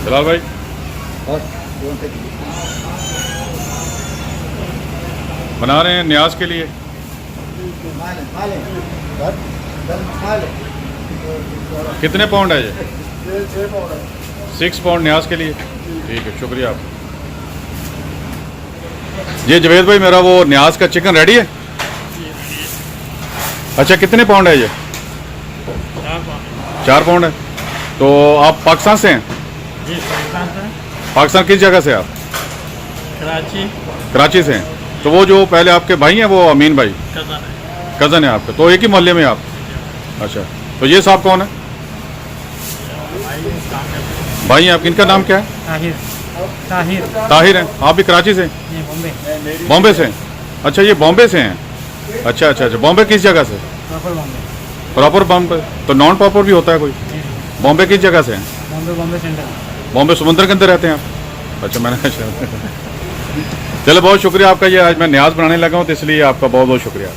जलाल भाई बना रहे हैं न्याज के लिए। कितने पाउंड है ये? 6 पाउंड न्याज के लिए। ठीक है, शुक्रिया आप। ये जवेद भाई मेरा वो न्याज का चिकन रेडी है। अच्छा, कितने पाउंड है ये? 4 पाउंड है। तो आप पाकिस्तान से हैं? जी, पाकिस्तान से। पाकिस्तान किस जगह से आप? कराची से हैं। तो वो जो पहले आपके भाई हैं वो अमीन भाई कज़न है आपके, तो एक ही मोहल्ले में आप? अच्छा, तो ये साहब कौन है? भाई हैं आपके। इनका नाम क्या है? ताहिर हैं। आप भी कराची से? बॉम्बे से। अच्छा, ये बॉम्बे से हैं। अच्छा, बॉम्बे किस जगह से? प्रॉपर बॉम्बे। तो नॉन प्रॉपर भी होता है कोई? बॉम्बे किस जगह से हैं? बॉम्बे सेंटर। बॉम्बे समुद्र के अंदर रहते हैं आप? अच्छा, मैंने चलो, बहुत शुक्रिया आपका। ये आज मैं न्याज बनाने लगा हूँ, तो इसलिए आपका बहुत बहुत शुक्रिया।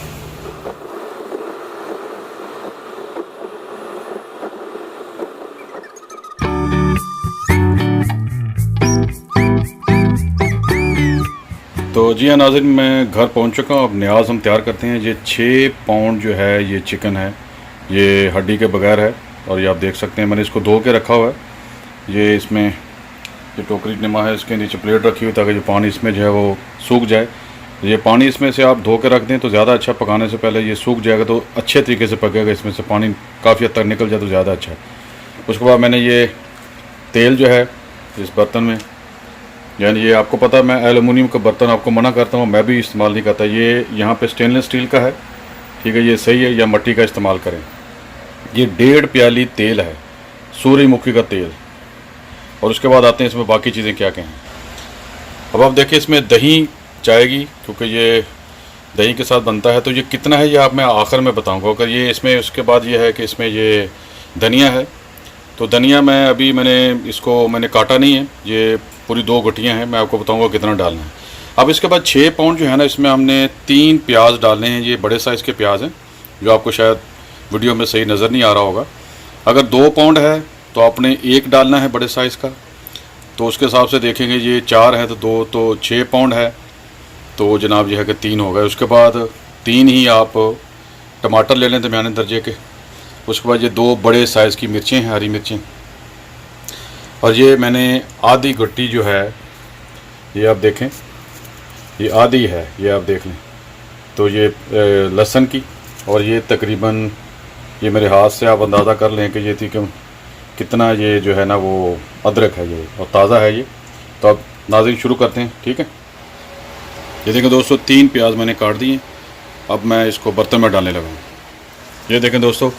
तो जी हाँ नाज़रीन, मैं घर पहुँच चुका हूँ। अब न्याज हम तैयार करते हैं। ये 6 पाउंड जो है ये चिकन है, ये हड्डी के बगैर है। और ये आप देख सकते हैं मैंने इसको धो के रखा हुआ है। ये इसमें ये टोकरी नमा है, इसके नीचे प्लेट रखी हुई ताकि जो पानी इसमें जो है वो सूख जाए। ये पानी इसमें से आप धो के रख दें तो ज़्यादा अच्छा। पकाने से पहले ये सूख जाएगा तो अच्छे तरीके से पकेगा। इसमें से पानी काफ़ी हद तक निकल जाए तो ज़्यादा अच्छा है। उसके बाद मैंने ये तेल जो है इस बर्तन में, यानी ये आपको पता है मैं एलुमिनियम का बर्तन आपको मना करता हूँ, मैं भी इस्तेमाल नहीं करता। ये यहाँ पे स्टेनलेस स्टील का है, ठीक है, ये सही है, या मिट्टी का इस्तेमाल करें। ये 1.5 प्याली तेल है, सूरजमुखी का तेल। और उसके बाद आते हैं इसमें बाकी चीज़ें क्या क्या हैं। अब आप देखिए इसमें दही जाएगी, क्योंकि ये दही के साथ बनता है। तो ये कितना है ये आप मैं आखिर में बताऊँगा। अगर ये इसमें उसके बाद ये है कि इसमें ये धनिया है, तो धनिया मैंने इसको काटा नहीं है, ये पूरी 2 गठियाँ हैं। मैं आपको बताऊंगा कितना डालना है। अब इसके बाद 6 पाउंड जो है ना, इसमें हमने 3 प्याज डालने हैं। ये बड़े साइज़ के प्याज हैं, जो आपको शायद वीडियो में सही नज़र नहीं आ रहा होगा। अगर 2 पाउंड है तो आपने 1 डालना है बड़े साइज़ का। तो उसके हिसाब से देखेंगे, ये 4 है तो 2, तो 6 पाउंड है तो जनाब ये है कि 3 हो गए। उसके बाद 3 ही आप टमाटर ले लें दरमियाने दर्जे के। उसके बाद ये 2 बड़े साइज़ की मिर्चें हैं, हरी मिर्चें। और ये मैंने आधी गट्टी जो है, ये आप देखें, ये आधी है, ये आप देख लें। तो ये लहसुन की, और ये तकरीबन ये मेरे हाथ से आप अंदाज़ा कर लें कि ये थी कि कितना ये जो है ना वो अदरक है ये, और ताज़ा है ये। तो अब नाज़रीन शुरू करते हैं, ठीक है। ये देखें दोस्तों, 3 प्याज मैंने काट दिए। अब मैं इसको बर्तन में डालने लगा हूँ। ये देखें दोस्तों,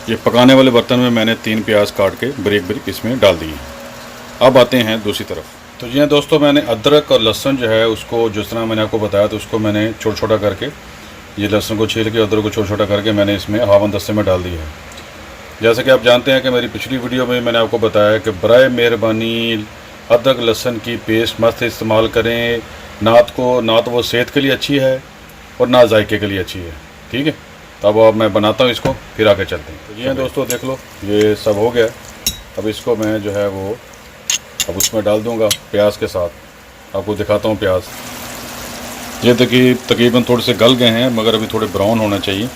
ये पकाने वाले बर्तन में मैंने 3 प्याज काट के बारीक इसमें डाल दिए। अब आते हैं दूसरी तरफ। तो जी हाँ दोस्तों, मैंने अदरक और लहसुन जो है उसको जिस तरह मैंने आपको बताया, तो उसको मैंने छोटा करके, ये लहसुन को छील के अदरक को छोटा करके मैंने इसमें हावन दस्ते में डाल दिया है। जैसे कि आप जानते हैं कि मेरी पिछली वीडियो में मैंने आपको बताया कि बराए मेहरबानी अदरक लहसुन की पेस्ट मस्त इस्तेमाल करें। ना तो वो सेहत के लिए अच्छी है और ना जायके के लिए अच्छी है, ठीक है। तब अब मैं बनाता हूँ इसको, फिर आगे चलते हैं। तो जी हाँ दोस्तों, देख लो ये सब हो गया। अब इसको मैं जो है वो अब उसमें डाल दूँगा प्याज के साथ। आपको दिखाता हूँ प्याज। ये देखिए तकरीबन थोड़े से गल गए हैं, मगर अभी थोड़े ब्राउन होना चाहिए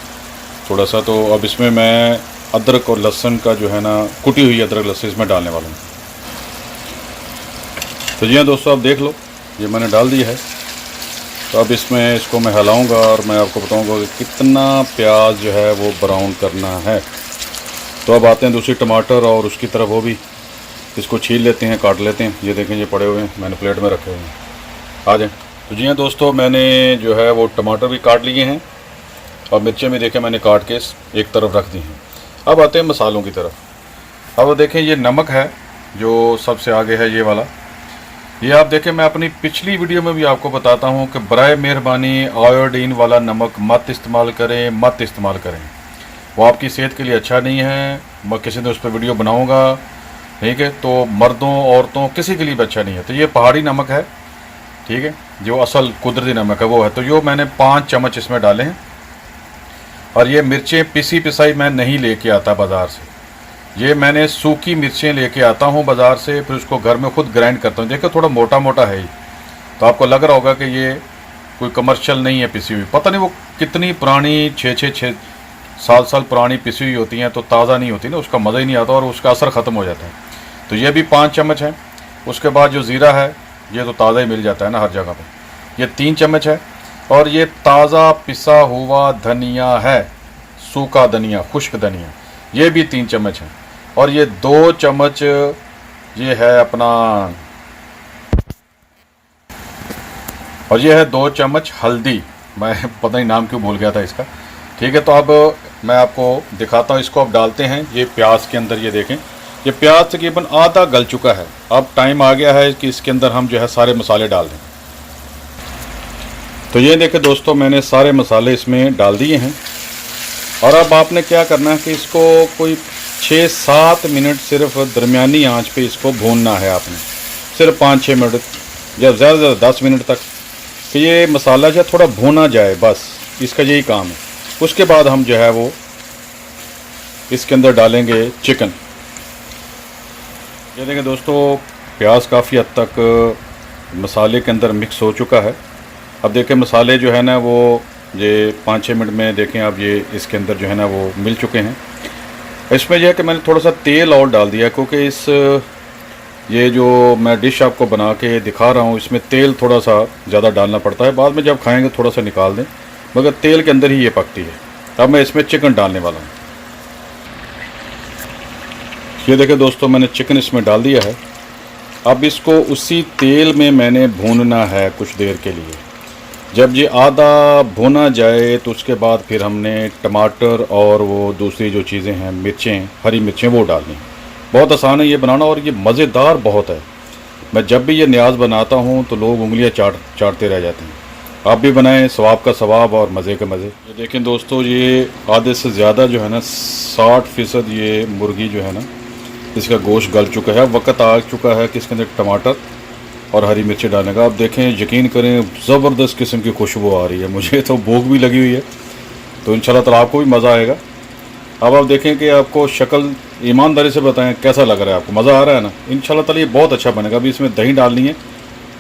थोड़ा सा। तो अब इसमें मैं अदरक और लहसुन का जो है ना, कुटी हुई अदरक लहसुन इसमें डालने वाला हूँ। तो जी हाँ दोस्तों, अब देख लो ये मैंने डाल दिया है। तो अब इसको मैं हिलाऊंगा और मैं आपको बताऊंगा कि कितना प्याज जो है वो ब्राउन करना है। तो अब आते हैं दूसरी टमाटर और उसकी तरफ, वो भी इसको छील लेते हैं, काट लेते हैं। ये देखें ये पड़े हुए हैं, मैंने प्लेट में रखे हुए हैं। आ जाएँ। तो जी हाँ दोस्तों, मैंने जो है वो टमाटर भी काट लिए हैं और मिर्चें भी देखें मैंने काट के एक तरफ रख दी हैं। अब आते हैं मसालों की तरफ। अब देखें ये नमक है जो सबसे आगे है, ये वाला। ये आप देखें, मैं अपनी पिछली वीडियो में भी आपको बताता हूँ कि बराए मेहरबानी आयोडीन वाला नमक मत इस्तेमाल करें, वो आपकी सेहत के लिए अच्छा नहीं है। मैं किसी दिन उस पर वीडियो बनाऊँगा, ठीक है। तो मर्दों औरतों किसी के लिए भी अच्छा नहीं है। तो ये पहाड़ी नमक है, ठीक है, जो असल कुदरती नमक है वो है। तो यो मैंने 5 चम्मच इसमें डाले हैं। और ये मिर्चें पिसाई मैं नहीं लेके आता बाज़ार से, ये मैंने सूखी मिर्चें लेके आता हूँ बाज़ार से, फिर उसको घर में खुद ग्राइंड करता हूँ। देखो थोड़ा मोटा मोटा है ही, तो आपको लग रहा होगा कि ये कोई कमर्शियल नहीं है पिसी हुई। पता नहीं वो कितनी पुरानी 6-7 साल पुरानी पिसी हुई होती हैं, तो ताज़ा नहीं होती ना, उसका मज़ा ही नहीं आता और उसका असर ख़त्म हो जाता है। तो ये भी 5 चम्मच है। उसके बाद जो ज़ीरा है ये तो ताज़ा ही मिल जाता है ना हर जगह पे, ये 3 चम्मच है। और ये ताज़ा पिसा हुआ धनिया है, सूखा धनिया, खुश्क धनिया, ये भी 3 चम्मच है। और ये 2 चम्मच ये है अपना, और ये है 2 चम्मच हल्दी, मैं पता नहीं नाम क्यों भूल गया था इसका। ठीक है, तो अब मैं आपको दिखाता हूँ, इसको अब डालते हैं ये प्याज के अंदर। ये देखें, ये प्याज तकरीबन आधा गल चुका है। अब टाइम आ गया है कि इसके अंदर हम जो है सारे मसाले डाल दें। तो ये देखें दोस्तों, मैंने सारे मसाले इसमें डाल दिए हैं। और अब आपने क्या करना है कि इसको कोई 6-7 मिनट सिर्फ दरमियानी आंच पे इसको भूनना है आपने, सिर्फ 5-6 मिनट या ज़्यादा से ज़्यादा 10 मिनट तक, कि ये मसाला जो थोड़ा भुना जाए, बस इसका यही काम है। उसके बाद हम जो है वो इसके अंदर डालेंगे चिकन। ये देखें दोस्तों, प्याज काफ़ी हद तक मसाले के अंदर मिक्स हो चुका है। अब देखें मसाले जो है ना वो ये 5-6 मिनट में देखें अब ये इसके अंदर जो है ना वो मिल चुके हैं। इसमें यह है कि मैंने थोड़ा सा तेल और डाल दिया, क्योंकि इस ये जो मैं डिश आपको बना के दिखा रहा हूँ इसमें तेल थोड़ा सा ज़्यादा डालना पड़ता है। बाद में जब खाएंगे थोड़ा सा निकाल दें, मगर तेल के अंदर ही ये पकती है। अब मैं इसमें चिकन डालने वाला हूँ। ये देखें दोस्तों, मैंने चिकन इसमें डाल दिया है। अब इसको उसी तेल में मैंने भूनना है कुछ देर के लिए। जब ये आधा भुना जाए तो उसके बाद फिर हमने टमाटर और वो दूसरी जो चीज़ें हैं, मिर्चें, हरी मिर्चें, वो डालनी। बहुत आसान है ये बनाना और ये मज़ेदार बहुत है। मैं जब भी ये न्याज बनाता हूँ तो लोग उंगलियाँ चाटते रह जाते हैं। आप भी बनाएं, सवाब का सवाब और मज़े के मज़े। ये देखें दोस्तों, ये आधे से ज़्यादा जो है ना 60% ये मुर्गी जो है ना इसका गोश्त गल चुका है। अब वक्त आ चुका है कि इसके अंदर टमाटर और हरी मिर्ची डालने का। अब देखें, यकीन करें, ज़बरदस्त किस्म की खुशबू आ रही है। मुझे तो भूख भी लगी हुई है, तो इंशाल्लाह ताला आपको भी मज़ा आएगा। अब आप देखें कि आपको शक्ल ईमानदारी से बताएं कैसा लग रहा है, आपको मज़ा आ रहा है ना? इंशाल्लाह ताला ये बहुत अच्छा बनेगा। अभी इसमें दही डालनी है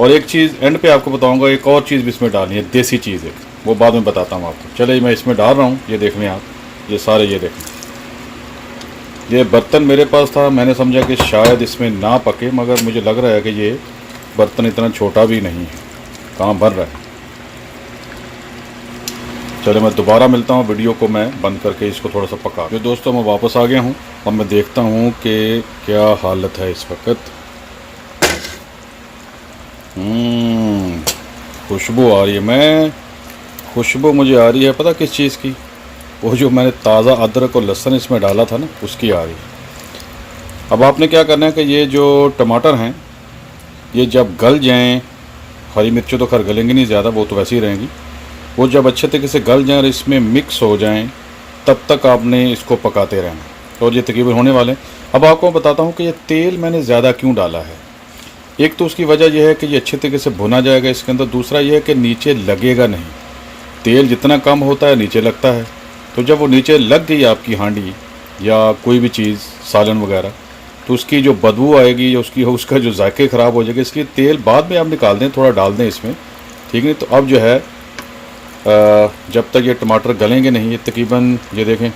और एक चीज़ एंड पे आपको बताऊंगा, एक और चीज़ भी इसमें डालनी है, देसी चीज़ है, वो बाद में बताता हूँ आपको। चलिए मैं इसमें डाल रहा हूँ। ये देख लें आप, ये सारे, ये देखें, ये बर्तन मेरे पास था, मैंने समझा कि शायद इसमें ना पके, मगर मुझे लग रहा है कि ये बर्तन इतना छोटा भी नहीं है, काम भर रहा है। चलो मैं दोबारा मिलता हूँ, वीडियो को मैं बंद करके इसको थोड़ा सा पका। जो दोस्तों, मैं वापस आ गया हूँ। अब मैं देखता हूँ कि क्या हालत है इस वक्त। खुशबू आ रही है, खुशबू मुझे आ रही है, पता किस चीज़ की? वो जो मैंने ताज़ा अदरक और लहसुन इसमें डाला था ना, उसकी आ रही है। अब आपने क्या करना है कि ये जो टमाटर हैं ये जब गल जाएं, हरी मिर्चें तो खैर गलेंगी नहीं ज़्यादा, वो तो वैसे ही रहेंगी, वो जब अच्छे तरीके से गल जाएं और इसमें मिक्स हो जाएं, तब तक आपने इसको पकाते रहना। और ये तकरीबन होने वाले हैं। अब आपको बताता हूँ कि ये तेल मैंने ज़्यादा क्यों डाला है। एक तो उसकी वजह यह है कि ये अच्छे तरीके से भुना जाएगा इसके अंदर। दूसरा यह है कि नीचे लगेगा नहीं। तेल जितना कम होता है नीचे लगता है, तो जब वो नीचे लग गई आपकी हांडी या कोई भी चीज़, सालन वगैरह, तो उसकी जो बदबू आएगी या उसका जो जायके ख़राब हो जाएगा। इसलिए तेल बाद में आप निकाल दें, थोड़ा डाल दें इसमें, ठीक है। तो अब जो है जब तक ये टमाटर गलेंगे नहीं, ये तकरीबन ये देखें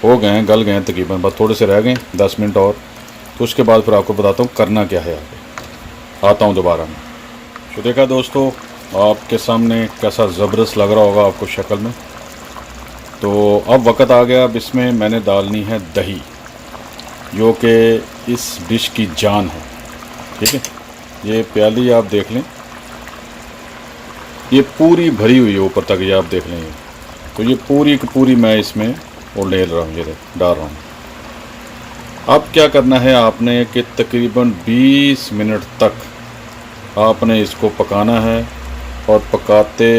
हो गए हैं, गल गए हैं तकरीबन, बस थोड़े से रह गए 10 मिनट और। तो उसके बाद फिर आपको बताता हूँ करना क्या है। आगे आता हूँ दोबारा मैं। तो देखा दोस्तों, आपके सामने कैसा ज़बरदस्त लग रहा होगा आपको शक्ल में। तो अब वक्त आ गया, अब इसमें मैंने डालनी है दही, जो कि इस डिश की जान है, ठीक है। ये प्याली आप देख लें, ये पूरी भरी हुई है ऊपर तक, ये आप देख लें। तो ये पूरी की पूरी मैं इसमें और ले रहा हूँ, ये डाल रहा हूँ। अब क्या करना है आपने कि तकरीबन 20 मिनट तक आपने इसको पकाना है। और पकाते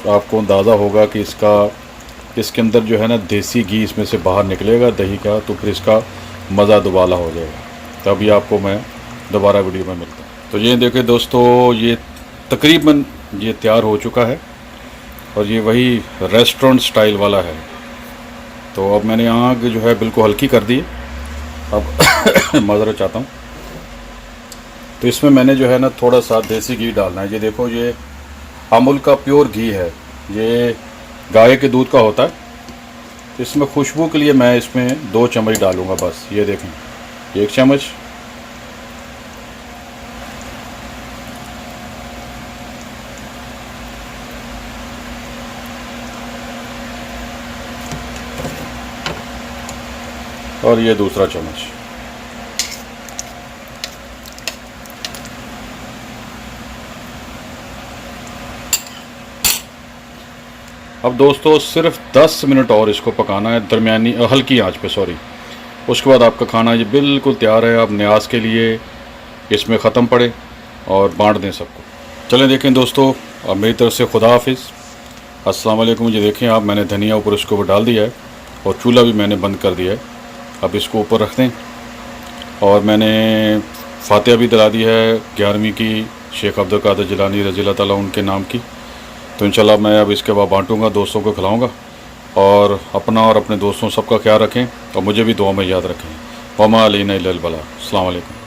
आपको अंदाज़ा होगा कि इसके अंदर जो है ना देसी घी इसमें से बाहर निकलेगा दही का, तो फिर इसका मज़ा दुबाला हो जाएगा। तभी आपको मैं दोबारा वीडियो में मिलता हूँ। तो ये देखें दोस्तों, ये तकरीबन ये तैयार हो चुका है और ये वही रेस्टोरेंट स्टाइल वाला है। तो अब मैंने आग जो है बिल्कुल हल्की कर दी। अब माज़रत चाहता हूँ। तो इसमें मैंने जो है ना थोड़ा सा देसी घी डालना है। ये देखो, ये अमूल का प्योर घी है, ये गाय के दूध का होता है। तो इसमें खुशबू के लिए मैं इसमें 2 चम्मच डालूँगा बस। ये देखें, 1 चम्मच, और ये दूसरा चम्मच। अब दोस्तों सिर्फ 10 मिनट और इसको पकाना है, दरमियानी हल्की आंच पे, सॉरी। उसके बाद आपका खाना ये बिल्कुल तैयार है। आप न्याज के लिए इसमें ख़त्म पड़े और बांट दें सबको। चलें देखें दोस्तों, अब मेरी तरफ से खुदा हाफिज़, अस्सलाम वालेकुम। ये देखें आप, मैंने धनिया ऊपर इसके ऊपर डाल दिया है और चूल्हा भी मैंने बंद कर दिया है। अब इसको ऊपर रख दें और मैंने फातिहा भी दिला दी है 11वीं की, शेख अब्दुल कादिर जिलानी रज़ी अल्लाह ताला उनके नाम की। तो इंशाल्लाह मैं अब इसके बाद बांटूँगा, दोस्तों को खिलाऊँगा। और अपना और अपने दोस्तों सबका ख्याल रखें और मुझे भी दुआ में याद रखें। वमा अलैना इल्लल बलाग। अस्सलाम वालेकुम।